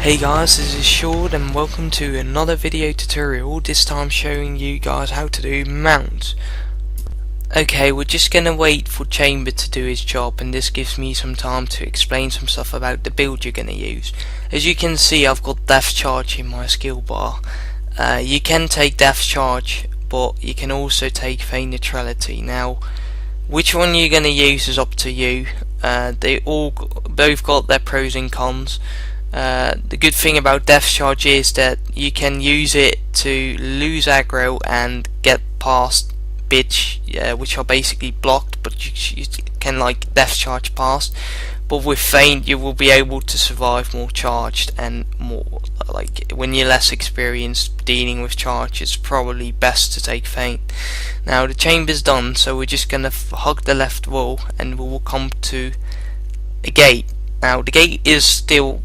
Hey guys, this is Short and welcome to another video tutorial, this time showing you guys how to do mounts. Okay, we're just gonna wait for Chamber to do his job, and this gives me some time to explain some stuff about the build you're gonna use. As you can see, I've got Death Charge in my skill bar. You can take Death Charge, but you can also take Feigned Neutrality. Now, which one you're gonna use is up to you. They both got their pros and cons. The good thing about Death Charge is that you can use it to lose aggro and get past bits which are basically blocked, but you can like Death Charge past. But with Feint you will be able to survive more charged, and more like when you're less experienced dealing with charge, it's probably best to take Feint. Now the chamber's done, so we're just gonna hug the left wall and we will come to a gate. Now the gate is still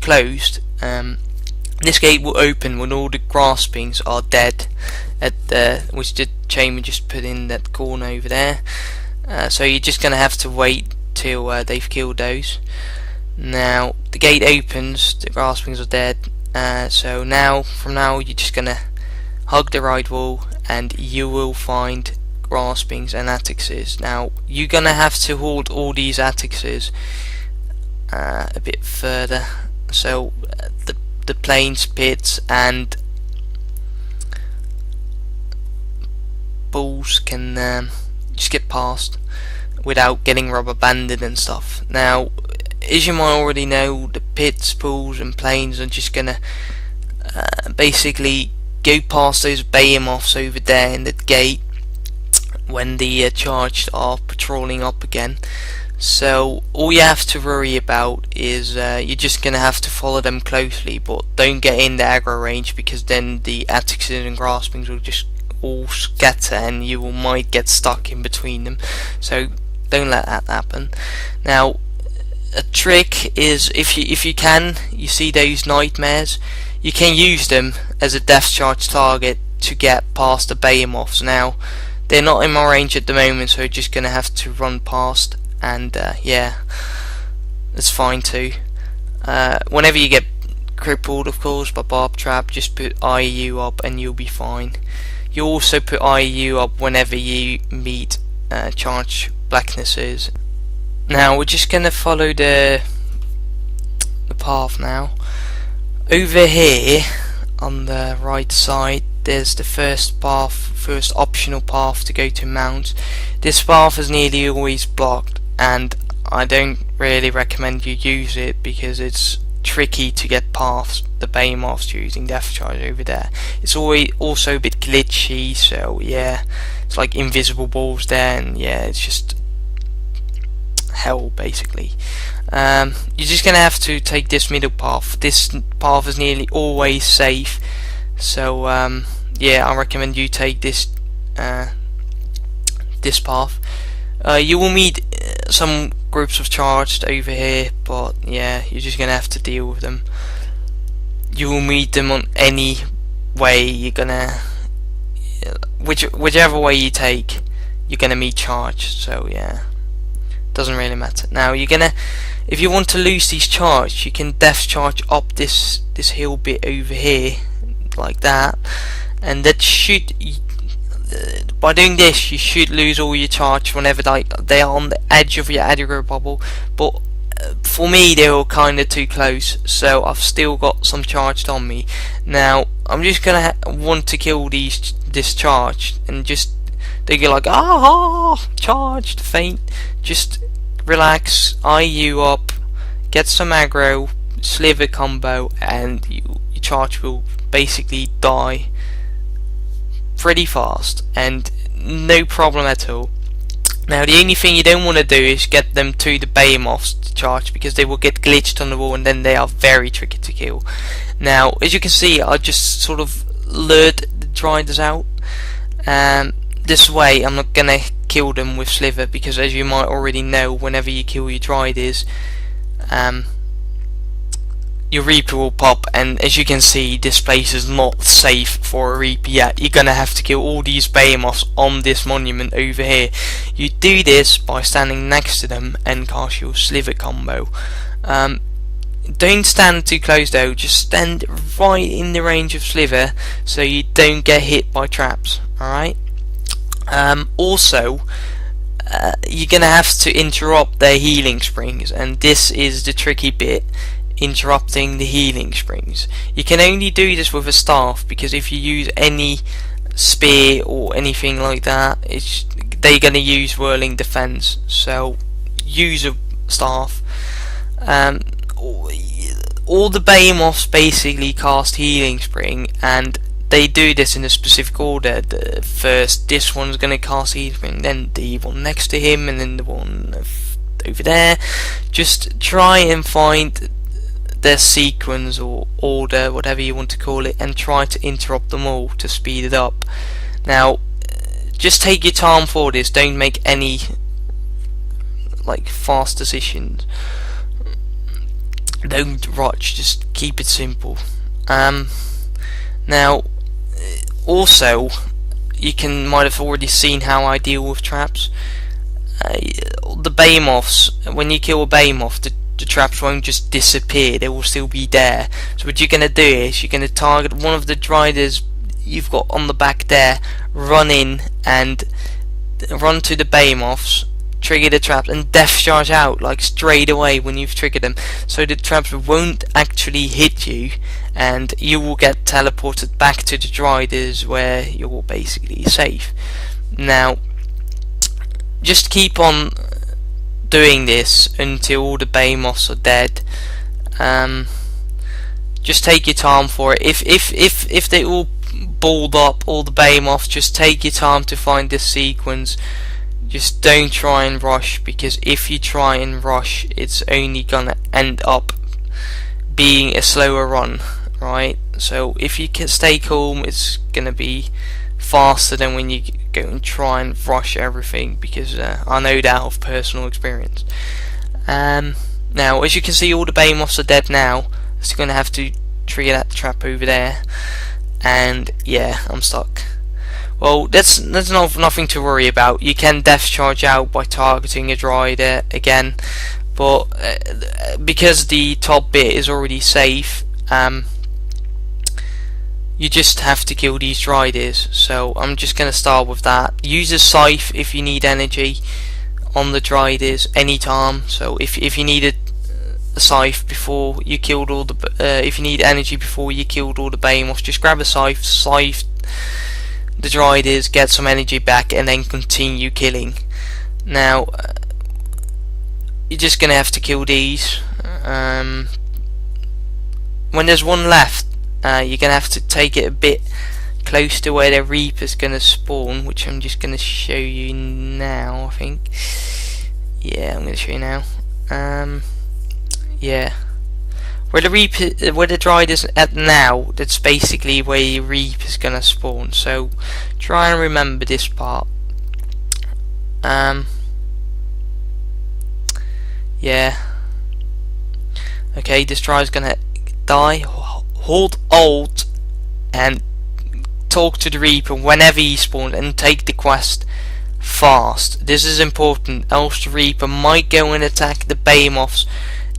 closed. This gate will open when all the graspings are dead which the chamber just put in that corner over there. So you're just gonna have to wait till they've killed those. Now the gate opens, the graspings are dead, so from now you're just gonna hug the right wall and you will find graspings and attuxes. Now you're gonna have to hold all these attuxes a bit further, so the planes, pits and balls can just get past without getting rubber banded and stuff. Now as you might already know, the pits, pools and planes are just gonna basically go past those behemoths over there in the gate when the charged are patrolling up again. So all you have to worry about is you're just gonna have to follow them closely, but don't get in the aggro range, because then the attuxes and graspings will just all scatter and you might get stuck in between them. So don't let that happen. Now a trick is, if you can, you see those nightmares, you can use them as a Death Charge target to get past the behemoths. Now they're not in my range at the moment, so you're just gonna have to run past, and yeah, that's fine too. Whenever you get crippled, of course, by Barb Trap, just put IU up and you'll be fine. You also put IU up whenever you meet charge blacknesses. Now we're just gonna follow the path now. Over here on the right side there's the first optional path to go to mount. This path is nearly always blocked, and I don't really recommend you use it because it's tricky to get past the behemoths using Death Charge over there. It's also a bit glitchy, so yeah, it's like invisible balls there, and yeah, it's just hell basically. You're just gonna have to take this middle path. This path is nearly always safe, so yeah, I recommend you take this this path. You will meet some groups of charged over here, but yeah, you're just gonna have to deal with them. You will meet them on any way you're gonna, whichever way you take, you're gonna meet charged. So yeah, doesn't really matter. Now you're gonna, if you want to lose these charged, you can Death Charge up this hill bit over here like that, and that should, by doing this you should lose all your charge whenever they are on the edge of your aggro bubble. But for me they were kinda too close, so I've still got some charged on me. Now I'm just gonna want to kill this charge, and just they go like charged, faint. Just relax, IU up, get some aggro, sliver combo, and your charge will basically die pretty fast and no problem at all. Now the only thing you don't want to do is get them to the behemoths to charge, because they will get glitched on the wall and then they are very tricky to kill. Now as you can see, I just sort of lured the Driders out. This way I'm not gonna kill them with Sliver, because as you might already know, whenever you kill your Driders, your Reaper will pop, and as you can see, this place is not safe for a Reaper yet. You're gonna have to kill all these behemoths on this monument over here. You do this by standing next to them and cast your Sliver combo. don't stand too close though, just stand right in the range of Sliver so you don't get hit by traps. Alright? Also, you're gonna have to interrupt their healing springs, and this is the tricky bit, interrupting the healing springs. You can only do this with a staff, because if you use any spear or anything like that, they're gonna use whirling defense. So use a staff. All the behemoths basically cast healing spring, and they do this in a specific order. First, this one's going to cast healing spring, then the one next to him, and then the one over there. Just try and find their sequence or order, whatever you want to call it, and try to interrupt them all to speed it up. Now, just take your time for this. Don't make any fast decisions. Don't rush. Just keep it simple. Now, also, you might have already seen how I deal with traps. The behemoths, when you kill a behemoth, the traps won't just disappear, they will still be there. So what you're going to do is you're going to target one of the driders you've got on the back there, run in and run to the behemoths, trigger the traps, and death charge out straight away when you've triggered them, so the traps won't actually hit you, and you will get teleported back to the driders where you're basically safe. Now, just keep on doing this until all the behemoths are dead. Just take your time for it. If they all balled up, all the behemoths, just take your time to find this sequence. Just don't try and rush, because if you try and rush, it's only gonna end up being a slower run, right? So if you can stay calm, it's gonna be faster than when you go and try and rush everything, because I know that of personal experience. Now, as you can see, all the behemoths are dead now, so you're gonna have to trigger that trap over there, and yeah, I'm stuck. Well, that's nothing to worry about. You can death charge out by targeting a drider again, but because the top bit is already safe, you just have to kill these driders. So I'm just going to start with that. Use a scythe if you need energy on the driders anytime. So if you needed a scythe before you killed all the if you need energy before you killed all the behemoths, just grab a scythe the driders, get some energy back, and then continue killing. Now, you're just gonna have to kill these. When there's one left, you're gonna have to take it a bit close to where the Reaper's gonna spawn, which I'm just gonna show you now, I think. Yeah, I'm gonna show you now. Yeah. Where the Drider's at now, that's basically where your Reaper's gonna spawn. So try and remember this part. Yeah. Okay, this Drider's gonna die. Hold Alt and talk to the Reaper whenever he spawns, and take the quest fast. This is important, else the Reaper might go and attack the behemoths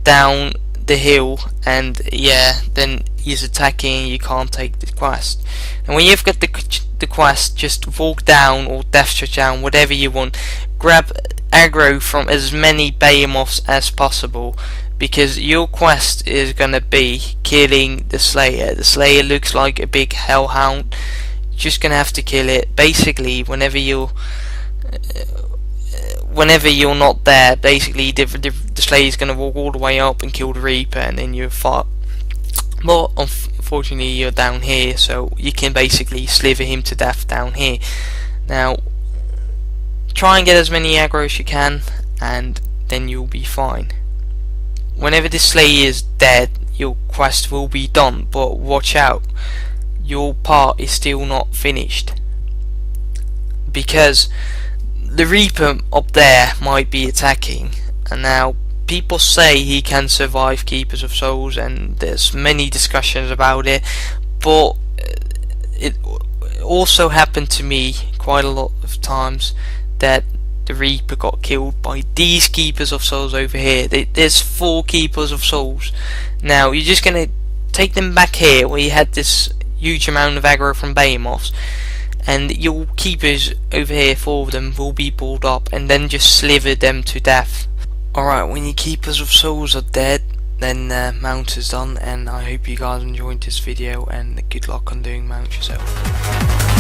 down the hill, and yeah, then he's attacking and you can't take the quest. And when you've got the quest, just walk down or death charge down, whatever you want. Grab aggro from as many behemoths as possible, because your quest is gonna be killing the Slayer. The Slayer looks like a big hellhound. You're just gonna have to kill it. Basically, whenever you're not there, basically the Slayer's gonna walk all the way up and kill the Reaper, and then you're fucked. But unfortunately, you're down here, so you can basically sliver him to death down here. Now, try and get as many aggro as you can, and then you'll be fine. Whenever the Slayer is dead, your quest will be done, but watch out, your part is still not finished, because the Reaper up there might be attacking. And now, people say he can survive Keepers of Souls, and there's many discussions about it, but it also happened to me quite a lot of times that the Reaper got killed by these Keepers of Souls over here. There's 4 Keepers of Souls. Now you're just gonna take them back here where you had this huge amount of aggro from Behemoths, and your Keepers over here, 4 of them, will be pulled up, and then just sliver them to death. Alright, when your Keepers of Souls are dead, then mount is done, and I hope you guys enjoyed this video, and good luck on doing mount yourself.